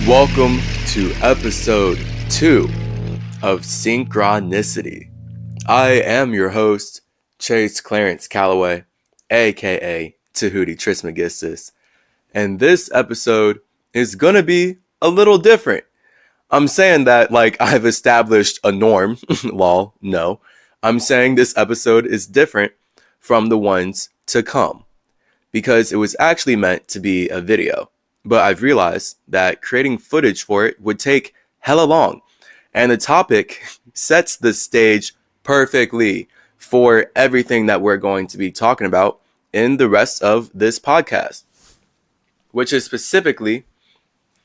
Welcome to episode 2 of Synchronicity. I am your host, Chase Clarence Calloway, aka Tahuti Trismegistus, and this episode is gonna be a little different. I'm saying that like I've established a norm, lol, no. I'm saying this episode is different from the ones to come, because it was actually meant to be a video. But I've realized that creating footage for it would take hella long. And the topic sets the stage perfectly for everything that we're going to be talking about in the rest of this podcast, which is specifically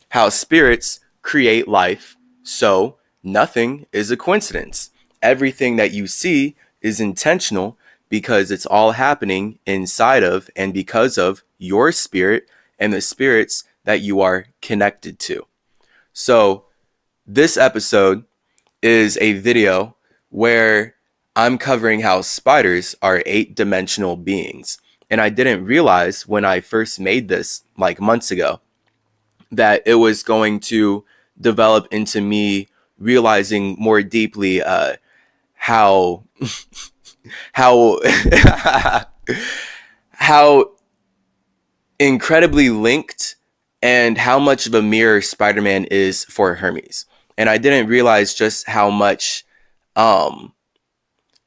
how spirits create life. So nothing is a coincidence. Everything that you see is intentional because it's all happening inside of and because of your spirit and the spirits that you are connected to. So this episode is a video where I'm covering how spiders are 8-dimensional beings. And I didn't realize when I first made this like months ago that it was going to develop into me realizing more deeply how how incredibly linked and how much of a mirror Spider-Man is for Hermes. And I didn't realize just how much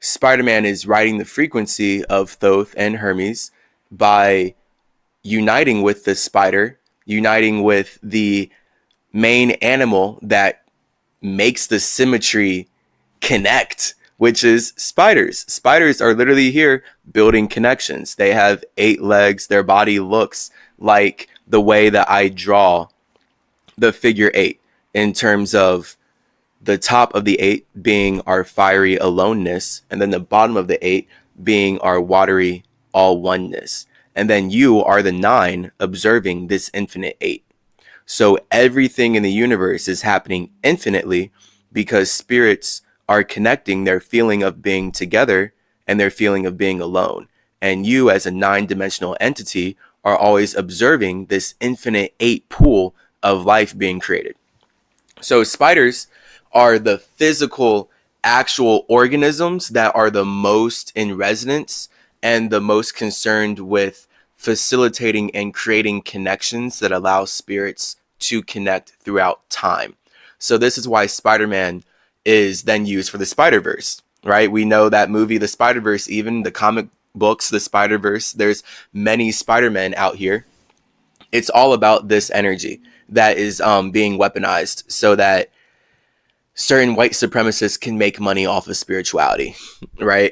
Spider-Man is riding the frequency of Thoth and Hermes by uniting with the spider, uniting with the main animal that makes the symmetry connect, which is spiders. Spiders are literally here building connections. They have 8 legs. Their body looks like the way that I draw the figure 8, in terms of the top of the 8 being our fiery aloneness, and then the bottom of the 8 being our watery all oneness. And then you are the 9 observing this infinite 8. So everything in the universe is happening infinitely because spirits are connecting their feeling of being together and their feeling of being alone. And you as a 9-dimensional entity are always observing this infinite 8 pool of life being created. So spiders are the physical, actual organisms that are the most in resonance and the most concerned with facilitating and creating connections that allow spirits to connect throughout time. So this is why Spider-Man is then used for the Spider-Verse, right? We know that movie, the Spider-Verse, even the comic books, the Spider-Verse, there's many Spider-Men out here. It's all about this energy that is being weaponized so that certain white supremacists can make money off of spirituality, right?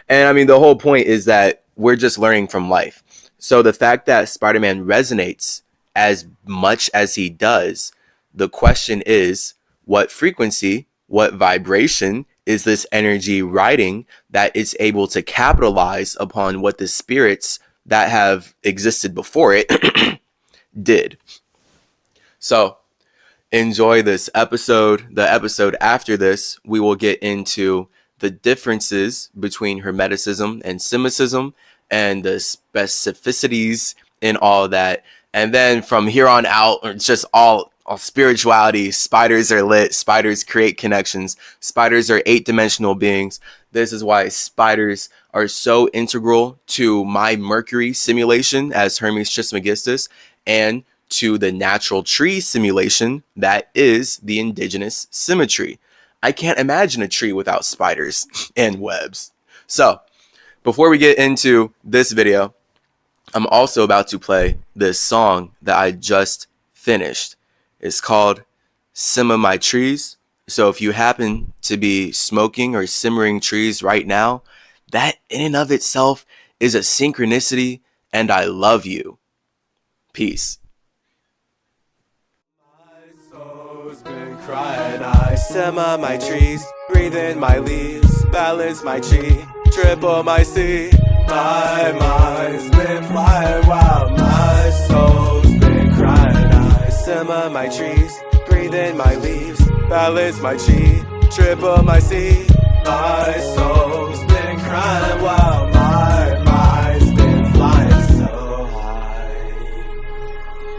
And I mean, the whole point is that we're just learning from life. So the fact that Spider-Man resonates as much as he does, the question is, what frequency, what vibration is this energy riding that it's able to capitalize upon what the spirits that have existed before it did? So enjoy this episode. The episode after this, we will get into the differences between hermeticism and cymacism and the specificities in all that. And then from here on out, it's just all spirituality. Spiders are lit. Spiders create connections. Spiders are 8-dimensional beings. This is why spiders are so integral to my Mercury simulation as Hermes Trismegistus and to the natural tree simulation that is the indigenous symmetry. I can't imagine a tree without spiders and webs. So before we get into this video, I'm also about to play this song that I just finished. It's called Simmer My Trees. So if you happen to be smoking or simmering trees right now, that in and of itself is a synchronicity, and I love you. Peace. My soul's been crying, I simmer my trees, breathe in my leaves, balance my chi, triple my C. My mind's been flying wild, my soul's been crying, I simmer my trees, breathe in my leaves, balance my chi, triple my C. My soul's been crying wild, my mind's been flying so high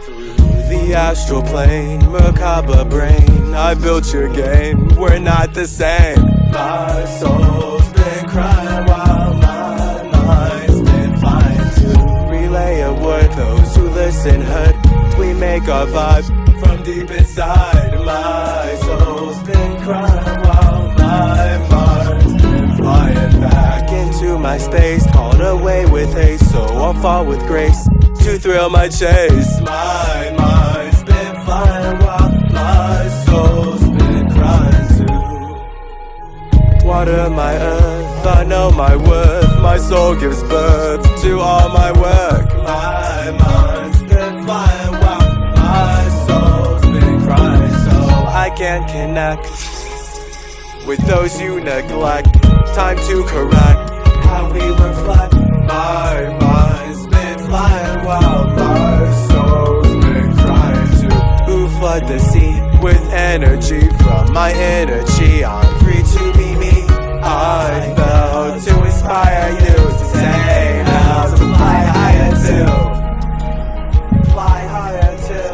through the the astral plane, Merkaba brain, I built your game, we're not the same. My soul's been crying while my mind's been flying to relay a word those who listen heard. We make our vibe from deep inside. My soul's been crying while my mind's been flying back into my space, called away with haste, so I'll fall with grace to thrill my chase. My mind's been flying while my soul's been crying too. Water my earth, I know my worth, my soul gives birth to all my work. My mind's been flying while my soul's been crying, so I can't connect with those you neglect. Time to correct how we reflect. My mind's been flying while my soul's been crying too. Who flood the sea with energy from my inner chi? I'm free to be me. I felt to inspire you to say how to fly higher too. Fly higher too.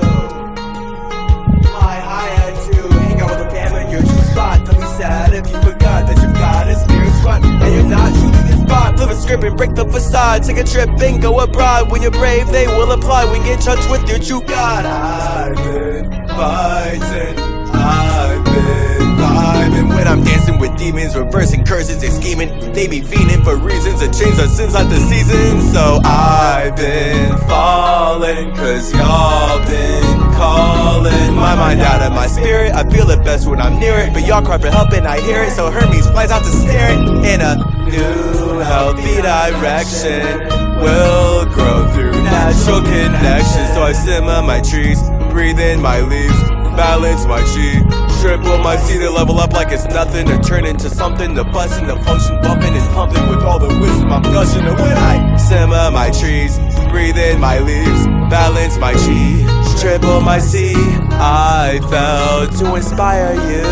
Fly higher too. Hang out with the fam in your true spot. Don't be sad if you forgot that you've got a spirit squad and you're not true to this spot. Flip a script and break the facade. Take a trip and go abroad. When you're brave, they will apply. We get in touch with your true God. I've been fighting. I've been vibing when I'm dancing with demons, reversing curses and scheming. They be fiending for reasons to change our sins like the seasons. So I've been falling, cause y'all been calling my mind out of my spirit. I feel it best when I'm near it, but y'all cry for help and I hear it. So Hermes flies out to stare it in a new healthy direction. We'll grow through natural connections. So I simmer my trees, breathe in my leaves, balance my chi, triple my C to level up like it's nothing, to turn into something, to bust into function, bumping and pumping with all the wisdom I'm gushing. And when I simmer my trees, breathe in my leaves, balance my chi, triple my C, I felt to inspire you.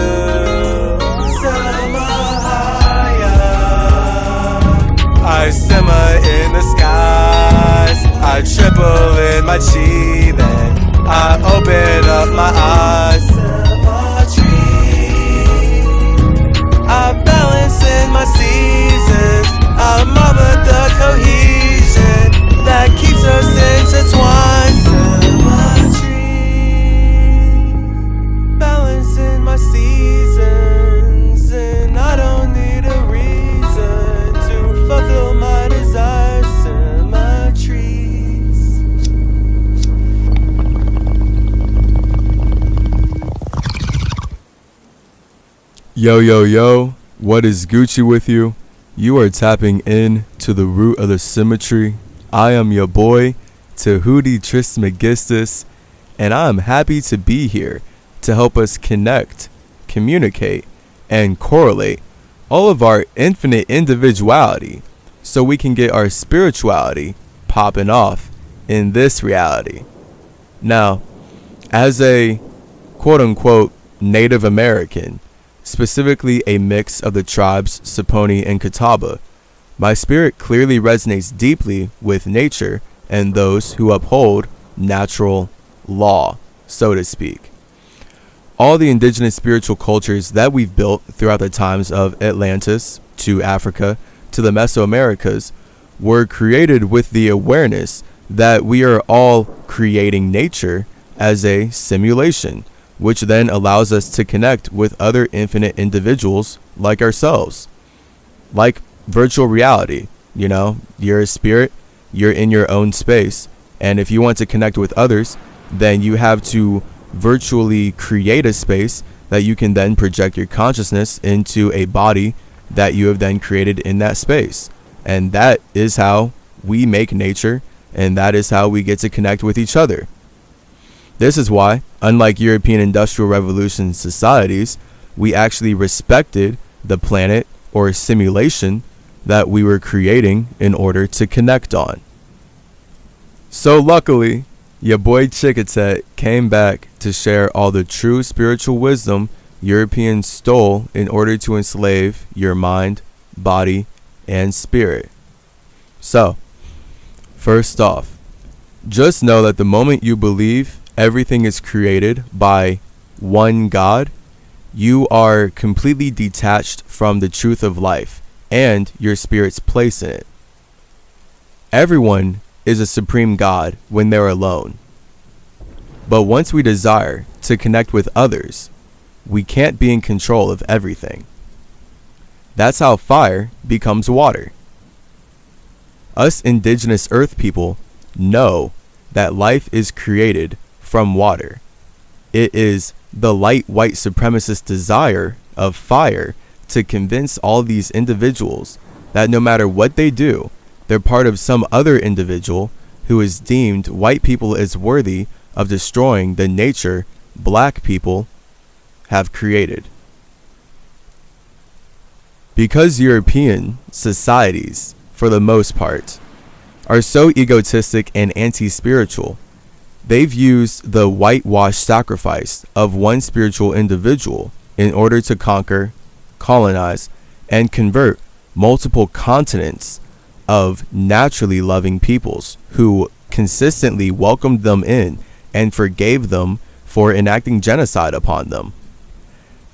Simmer higher, I simmer in the skies, I triple in my chi, then I open up my eyes. I balance in my seasons. I mother the cohesion that keeps us intertwined. Symmetry, balance in my seasons, and I don't need a reason to fulfill my desires. Symmetries. Yo, yo, yo, what is Gucci with you? You are tapping in to the root of the symmetry. I am your boy, Tahuti Trismegistus, and I am happy to be here to help us connect, communicate, and correlate all of our infinite individuality so we can get our spirituality popping off in this reality. Now, as a quote-unquote Native American, specifically a mix of the tribes Saponi and Catawba, my spirit clearly resonates deeply with nature and those who uphold natural law, so to speak. All the indigenous spiritual cultures that we've built throughout the times of Atlantis to Africa to the Mesoamericas were created with the awareness that we are all creating nature as a simulation, which then allows us to connect with other infinite individuals like ourselves. Like virtual reality, you know, you're a spirit, you're in your own space, and if you want to connect with others, then you have to virtually create a space that you can then project your consciousness into a body that you have then created in that space. And that is how we make nature, and that is how we get to connect with each other. This is why, unlike European Industrial Revolution societies, we actually respected the planet or simulation that we were creating in order to connect on. So luckily, your boy Chickatet came back to share all the true spiritual wisdom Europeans stole in order to enslave your mind, body, and spirit. So, first off, just know that the moment you believe everything is created by one God, you are completely detached from the truth of life and your spirit's place in it. Everyone is a supreme God when they're alone. But once we desire to connect with others, we can't be in control of everything. That's how fire becomes water. Us indigenous earth people know that life is created from water. It is the light white supremacist desire of fire to convince all these individuals that no matter what they do, they're part of some other individual who is deemed white people as worthy of destroying the nature black people have created. Because European societies, for the most part, are so egotistic and anti-spiritual, they've used the whitewashed sacrifice of one spiritual individual in order to conquer, colonize, and convert multiple continents of naturally loving peoples who consistently welcomed them in and forgave them for enacting genocide upon them.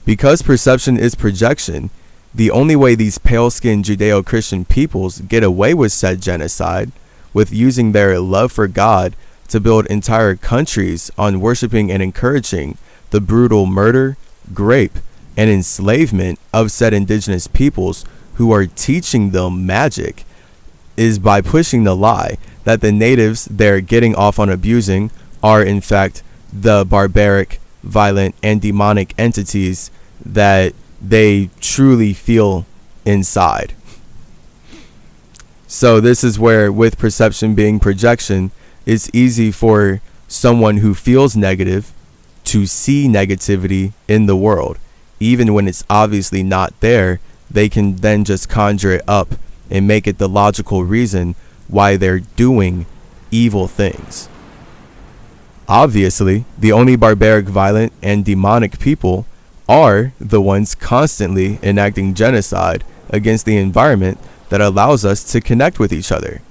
Because perception is projection, the only way these pale-skinned Judeo-Christian peoples get away with said genocide, with using their love for God to build entire countries on worshiping and encouraging the brutal murder, rape, and enslavement of said indigenous peoples who are teaching them magic, is by pushing the lie that the natives they're getting off on abusing are in fact the barbaric, violent, and demonic entities that they truly feel inside. So this is where, with perception being projection, it's easy for someone who feels negative to see negativity in the world. Even when it's obviously not there, they can then just conjure it up and make it the logical reason why they're doing evil things. Obviously, the only barbaric, violent, and demonic people are the ones constantly enacting genocide against the environment that allows us to connect with each other.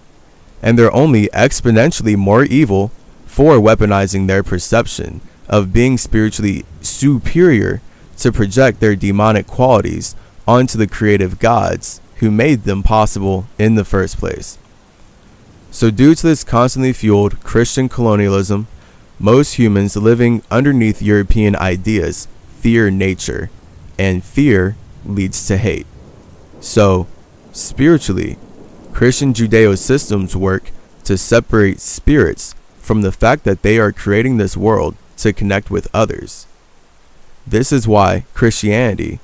And they're only exponentially more evil for weaponizing their perception of being spiritually superior to project their demonic qualities onto the creative gods who made them possible in the first place. So due to this constantly fueled Christian colonialism, most humans living underneath European ideas fear nature, and fear leads to hate. So, spiritually, Christian Judeo systems work to separate spirits from the fact that they are creating this world to connect with others. This is why Christianity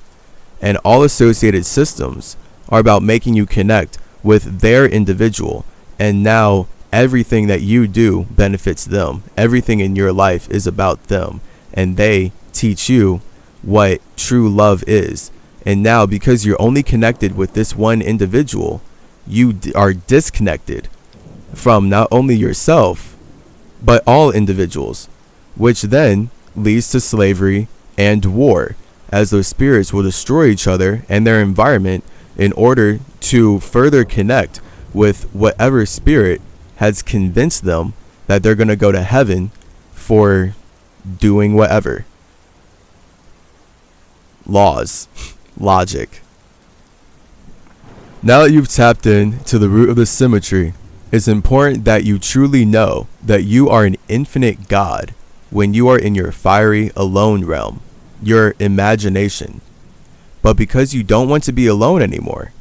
and all associated systems are about making you connect with their individual, and now everything that you do benefits them. Everything in your life is about them, and they teach you what true love is. And now, because you're only connected with this one individual, you are disconnected from not only yourself, but all individuals, which then leads to slavery and war, as those spirits will destroy each other and their environment in order to further connect with whatever spirit has convinced them that they're going to go to heaven for doing whatever. Laws. Logic. Now that you've tapped in to the root of the symmetry, it's important that you truly know that you are an infinite God when you are in your fiery alone realm, your imagination. But because you don't want to be alone anymore,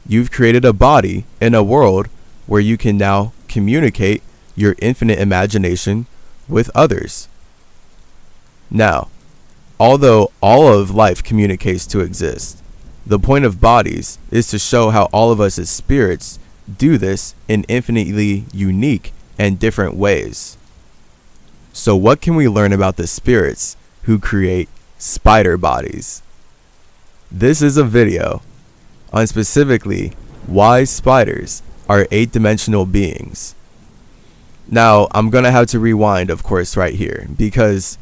you've created a body in a world where you can now communicate your infinite imagination with others. Now, although all of life communicates to exist, the point of bodies is to show how all of us as spirits do this in infinitely unique and different ways. So what can we learn about the spirits who create spider bodies? This is a video on specifically why spiders are 8-dimensional beings. Now, I'm going to have to rewind, of course, right here, because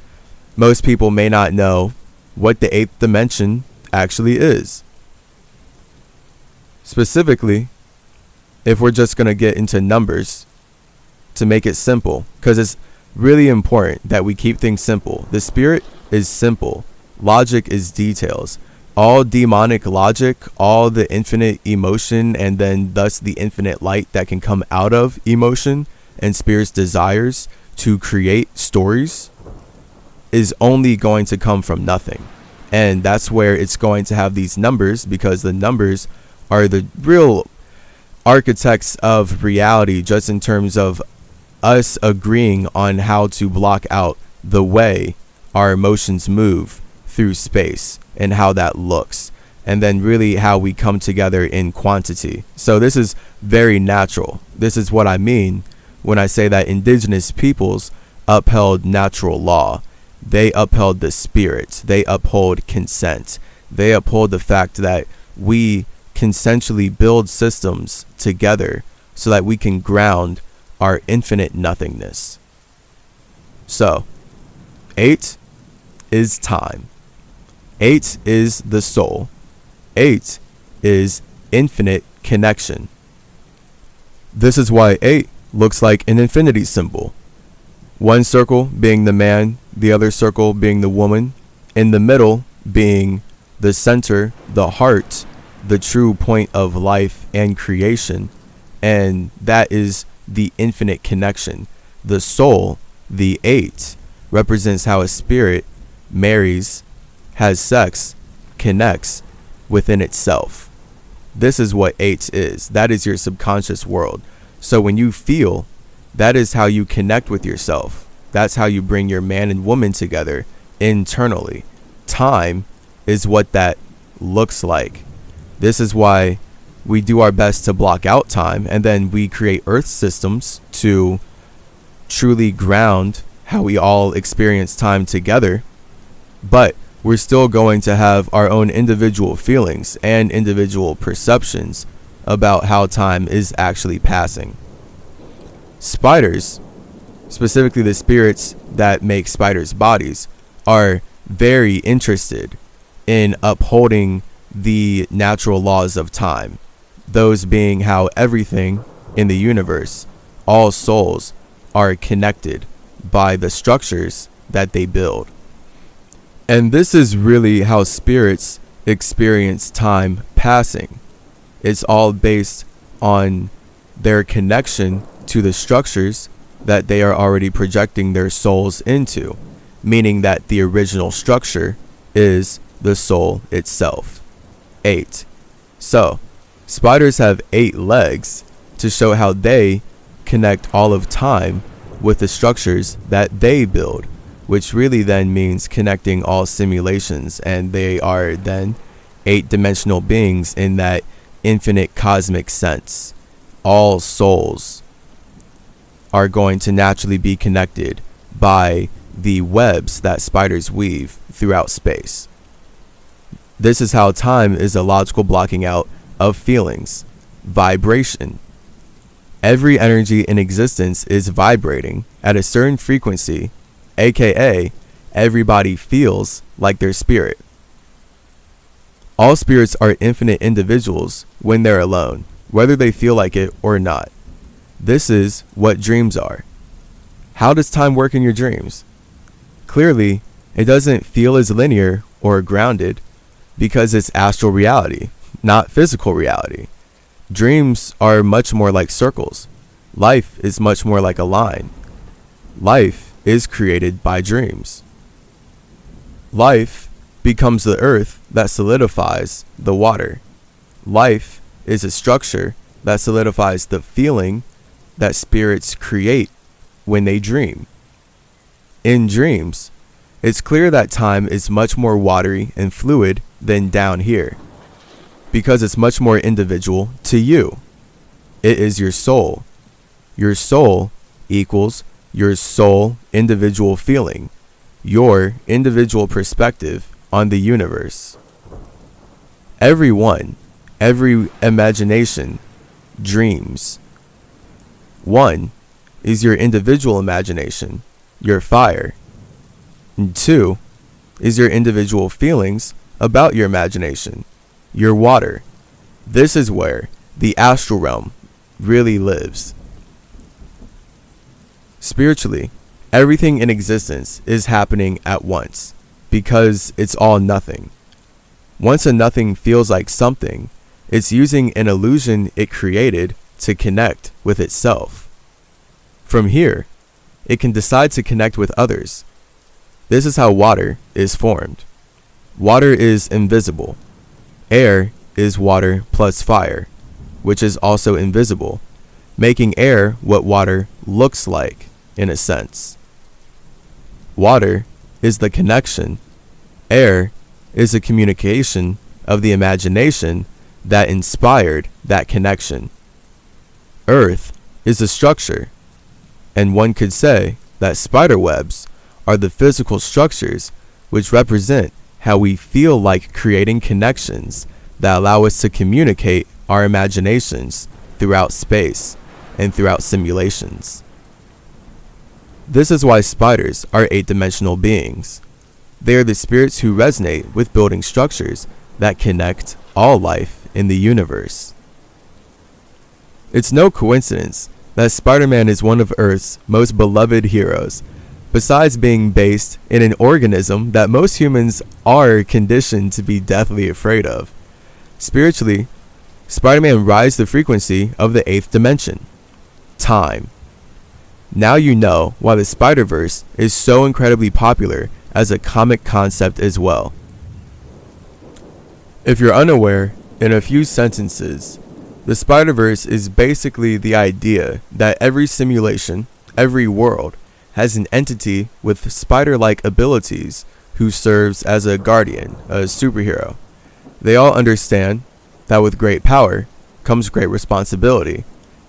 most people may not know what the 8th dimension actually is. Specifically, if we're just going to get into numbers to make it simple, because it's really important that we keep things simple. The spirit is simple. Logic is details. All demonic logic, all the infinite emotion, and then thus the infinite light that can come out of emotion and spirit's desires to create stories is only going to come from nothing. And that's where it's going to have these numbers, because the numbers are the real architects of reality, just in terms of us agreeing on how to block out the way our emotions move through space and how that looks, and then really how we come together in quantity. So this is very natural. This is what I mean when I say that indigenous peoples upheld natural law. They upheld the spirit. They uphold consent. They uphold the fact that we consensually build systems together so that we can ground our infinite nothingness. So, 8 is time. 8 is the soul. 8 is infinite connection. This is why 8 looks like an infinity symbol. One circle being the man, the other circle being the woman, in the middle being the center, the heart, the true point of life and creation, and that is the infinite connection. The soul, the 8, represents how a spirit marries, has sex, connects within itself. This is what 8 is. That is your subconscious world. So when you feel, that is how you connect with yourself. That's how you bring your man and woman together internally. Time is what that looks like. This is why we do our best to block out time, and then we create earth systems to truly ground how we all experience time together. But we're still going to have our own individual feelings and individual perceptions about how time is actually passing. Spiders, specifically the spirits that make spiders' bodies, are very interested in upholding the natural laws of time. Those being how everything in the universe, all souls, are connected by the structures that they build. And this is really how spirits experience time passing. It's all based on their connection to the structures that they are already projecting their souls into, meaning that the original structure is the soul itself. 8. So, spiders have 8 legs to show how they connect all of time with the structures that they build, which really then means connecting all simulations, and they are then 8-dimensional beings in that infinite cosmic sense. All souls are going to naturally be connected by the webs that spiders weave throughout space. This is how time is a logical blocking out of feelings, vibration. Every energy in existence is vibrating at a certain frequency, aka everybody feels like their spirit. All spirits are infinite individuals when they're alone, whether they feel like it or not. This is what dreams are. How does time work in your dreams? Clearly, it doesn't feel as linear or grounded because it's astral reality, not physical reality. Dreams are much more like circles. Life is much more like a line. Life is created by dreams. Life becomes the earth that solidifies the water. Life is a structure that solidifies the feeling that spirits create when they dream. In dreams, it's clear that time is much more watery and fluid than down here, because it's much more individual to you. It is your soul. Your soul equals your soul individual feeling, your individual perspective on the universe. Everyone, every imagination dreams. 1 is your individual imagination, your fire. And 2 is your individual feelings about your imagination, your water. This is where the astral realm really lives. Spiritually, Everything in existence is happening at once because it's all nothing. Once a nothing feels like something, it's using an illusion it created to connect with itself. From here, it can decide to connect with others. This is how water is formed. Water is invisible. Air is water plus fire, which is also invisible, making air what water looks like in a sense. Water is the connection. Air is a communication of the imagination that inspired that connection. Earth is a structure, and one could say that spider webs are the physical structures which represent how we feel like creating connections that allow us to communicate our imaginations throughout space and throughout simulations. This is why spiders are 8-dimensional beings. They are the spirits who resonate with building structures that connect all life in the universe. It's no coincidence that Spider-Man is one of Earth's most beloved heroes, besides being based in an organism that most humans are conditioned to be deathly afraid of. Spiritually, Spider-Man rides the frequency of the 8th dimension, time. Now you know why the Spider-Verse is so incredibly popular as a comic concept as well. If you're unaware, in a few sentences, the Spider-Verse is basically the idea that every simulation, every world, has an entity with spider-like abilities who serves as a guardian, a superhero. They all understand that with great power comes great responsibility,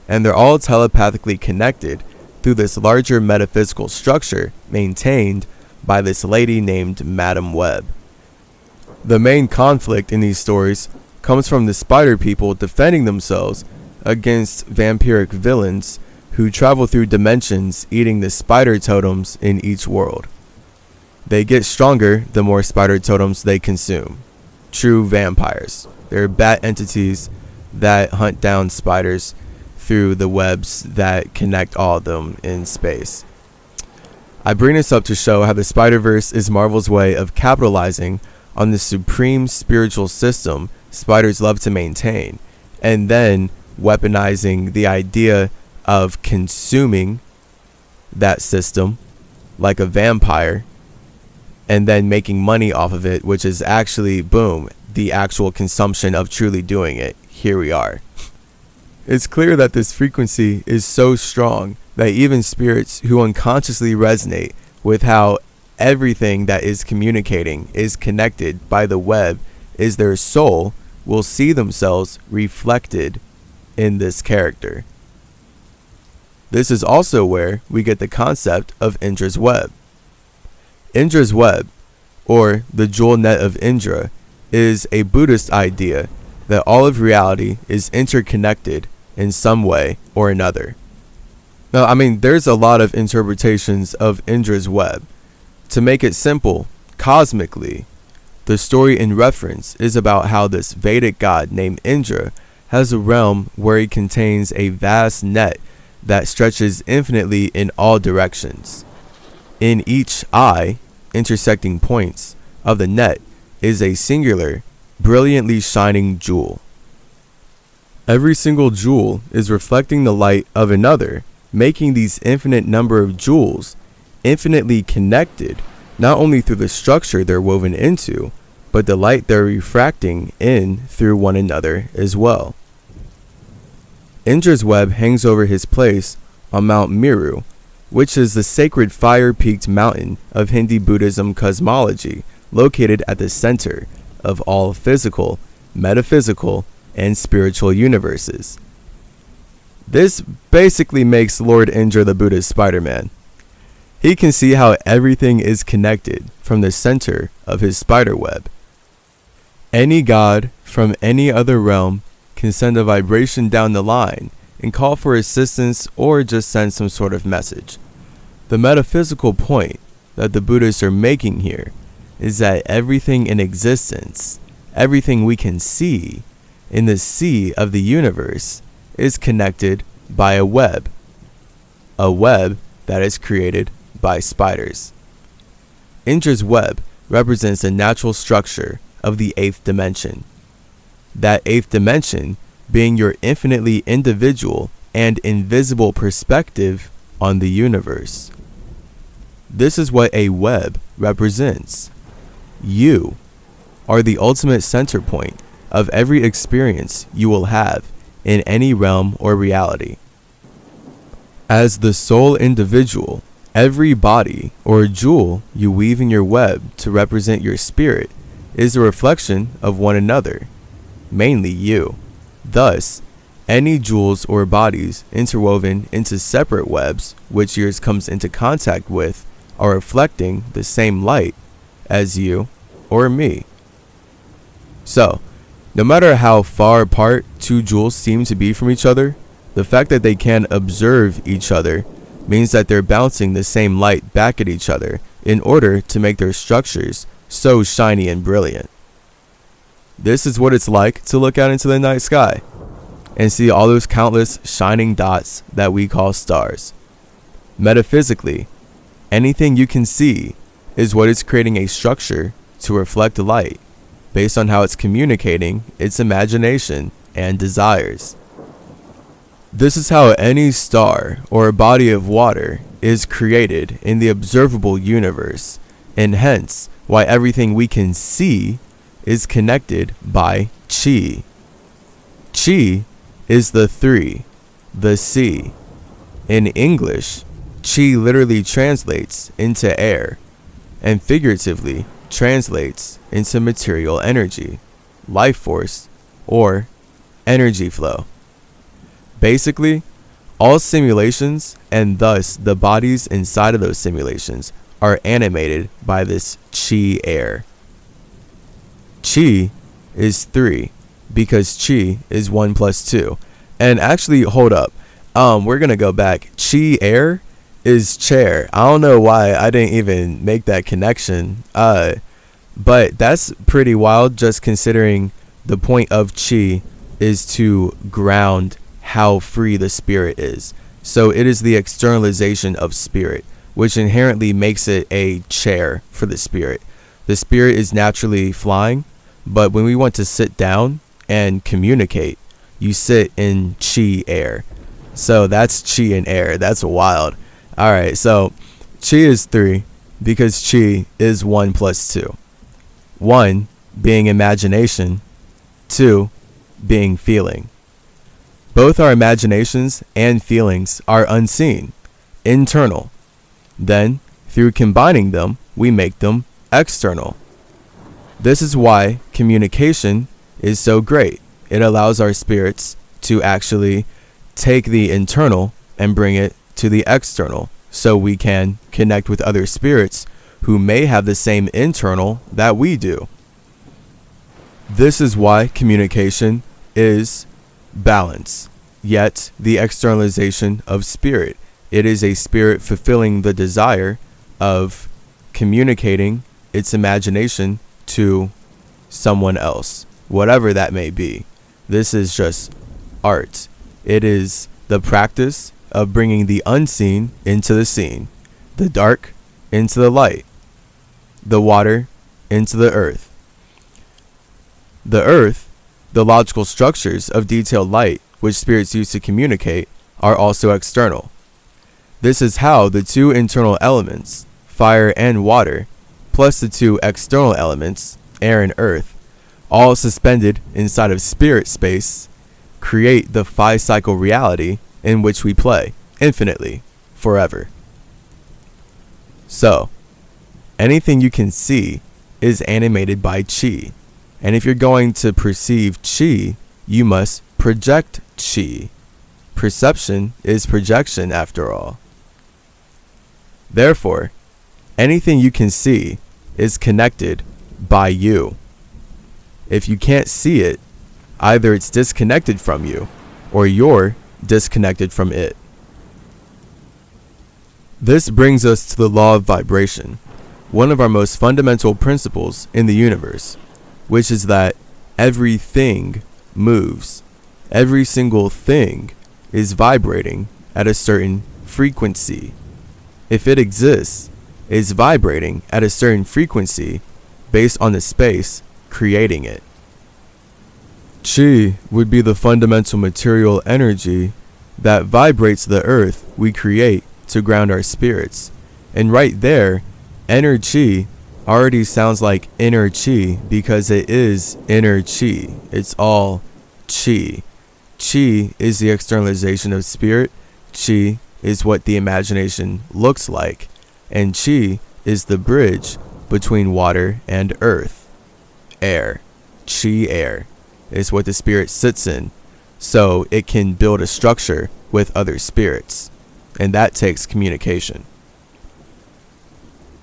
and they're all telepathically connected through this larger metaphysical structure maintained by this lady named Madam Web. The main conflict in these stories comes from the spider people defending themselves against vampiric villains who travel through dimensions eating the spider totems in each world. They get stronger the more spider totems they consume. True vampires. They're bat entities that hunt down spiders through the webs that connect all of them in space. I bring this up to show how the Spider-Verse is Marvel's way of capitalizing on the supreme spiritual system spiders love to maintain, and then weaponizing the idea of consuming that system like a vampire, and then making money off of it, which is actually, boom, the actual consumption of truly doing it. Here we are. It's clear that this frequency is so strong that even spirits who unconsciously resonate with how everything that is communicating is connected by the web is their soul will see themselves reflected in this character. This is also where we get the concept of Indra's web. Indra's web, or the jewel net of Indra, is a Buddhist idea that all of reality is interconnected in some way or another. Now, there's a lot of interpretations of Indra's web. To make it simple, cosmically, the story in reference is about how this Vedic god named Indra has a realm where he contains a vast net that stretches infinitely in all directions. In each eye, intersecting points of the net, is a singular, brilliantly shining jewel. Every single jewel is reflecting the light of another, making these infinite number of jewels infinitely connected, not only through the structure they're woven into, but the light they're refracting in through one another as well. Indra's web hangs over his place on Mount Meru, which is the sacred fire-peaked mountain of Hindi Buddhism cosmology, located at the center of all physical, metaphysical, and spiritual universes. This basically makes Lord Indra the Buddhist Spider-Man. He can see how everything is connected from the center of his spider web. Any god from any other realm can send a vibration down the line and call for assistance or just send some sort of message. The metaphysical point that the Buddhists are making here is that everything in existence, everything we can see in the sea of the universe, is connected by a web that is created by spiders. Indra's web represents the natural structure of the eighth dimension. That eighth dimension being your infinitely individual and invisible perspective on the universe. This is what a web represents. You are the ultimate center point of every experience you will have in any realm or reality. As the sole individual, every body or jewel you weave in your web to represent your spirit is a reflection of one another, mainly you. Thus, any jewels or bodies interwoven into separate webs which yours comes into contact with are reflecting the same light as you or me. So, no matter how far apart two jewels seem to be from each other, the fact that they can observe each other means that they're bouncing the same light back at each other in order to make their structures so shiny and brilliant. This is what it's like to look out into the night sky and see all those countless shining dots that we call stars. Metaphysically, anything you can see is what is creating a structure to reflect light based on how it's communicating its imagination and desires. This is how any star or body of water is created in the observable universe, and hence why everything we can see is connected by chi. Chi is the three, the C. In English, chi literally translates into air, and figuratively translates into material energy, life force, or energy flow. Basically, all simulations, and thus the bodies inside of those simulations, are animated by this chi air. Chi is 3 because chi is 1 plus 2. And actually, hold up. We're going to go back. Chi air is chair. I don't know why I didn't even make that connection. But that's pretty wild, just considering the point of chi is to ground how free the spirit is. So it is the externalization of spirit, which inherently makes it a chair for the spirit. The spirit is naturally flying, but when we want to sit down and communicate, you sit in chi air. So that's chi and air. That's wild. All right, so chi is 3 because chi is 1 plus 2. 1 being imagination, 2 being feeling. Both our imaginations and feelings are unseen, internal. Then, through combining them, we make them external. This is why communication is so great. It allows our spirits to actually take the internal and bring it to the external, so we can connect with other spirits who may have the same internal that we do. This is why communication is balance, yet the externalization of spirit. It is a spirit fulfilling the desire of communicating its imagination to someone else, whatever that may be. This is just art. It is the practice of bringing the unseen into the seen, the dark into the light, the water into the earth. The earth, the logical structures of detailed light which spirits use to communicate, are also external. This is how the two internal elements, fire and water, plus the two external elements, air and earth, all suspended inside of spirit space, create the 5-cycle reality in which we play infinitely, forever. So, anything you can see is animated by chi. And if you're going to perceive chi, you must project chi. Perception is projection after all. Therefore, anything you can see is connected by you. If you can't see it, either it's disconnected from you, or you're disconnected from it. This brings us to the law of vibration, one of our most fundamental principles in the universe, which is that everything moves. Every single thing is vibrating at a certain frequency. if it exists, is vibrating at a certain frequency based on the space creating it. Chi would be the fundamental material energy that vibrates the earth we create to ground our spirits. And right there, energy already sounds like inner chi because it is inner chi. It's all chi. Chi is the externalization of spirit. Chi is what the imagination looks like. And chi is the bridge between water and earth. Air. Chi air is what the spirit sits in, so it can build a structure with other spirits. And that takes communication.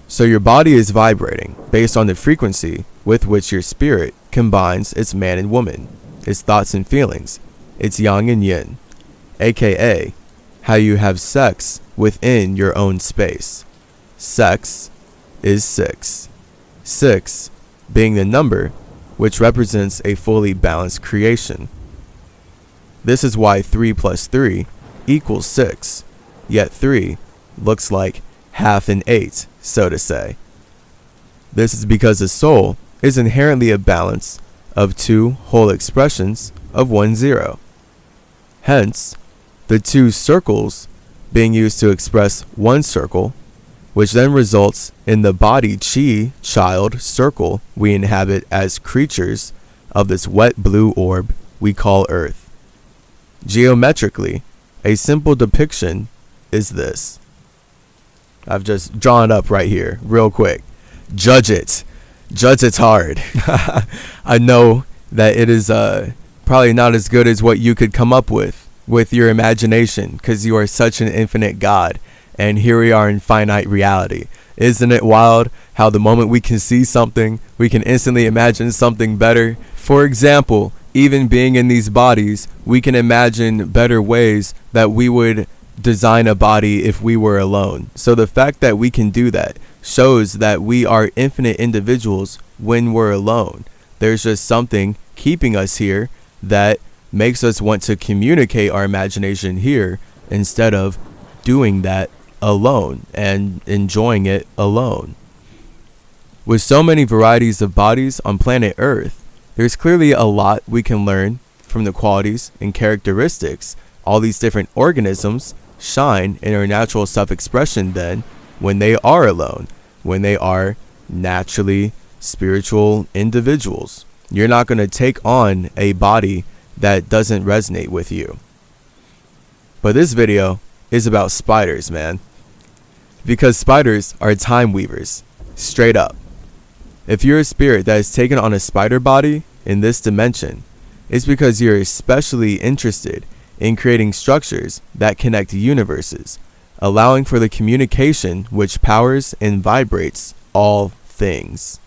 So your body is vibrating based on the frequency with which your spirit combines its man and woman, its thoughts and feelings, its yang and yin, aka how you have sex within your own space. Sex is 6. 6 being the number which represents a fully balanced creation. This is why 3 plus 3 equals 6, yet 3 looks like half an 8, so to say. This is because the soul is inherently a balance of 2 whole expressions of 1 0. Hence, the 2 circles being used to express 1 circle, which then results in the body chi child circle we inhabit as creatures of this wet blue orb we call Earth. Geometrically, a simple depiction is this. I've just drawn it up right here, real quick. Judge it. Judge it hard. I know that it is probably not as good as what you could come up with your imagination, because you are such an infinite God. And here we are in finite reality. Isn't it wild how the moment we can see something, we can instantly imagine something better? For example, even being in these bodies, we can imagine better ways that we would design a body if we were alone. So the fact that we can do that shows that we are infinite individuals when we're alone. There's just something keeping us here that makes us want to communicate our imagination here instead of doing that alone and enjoying it alone. With so many varieties of bodies on planet Earth, there's clearly a lot we can learn from the qualities and characteristics all these different organisms shine in their natural self-expression then when they are alone, when they are naturally spiritual individuals. You're not going to take on a body that doesn't resonate with you. But this video is about spiders, man. Because spiders are time weavers, straight up. If you're a spirit that has taken on a spider body in this dimension, it's because you're especially interested in creating structures that connect universes, allowing for the communication which powers and vibrates all things.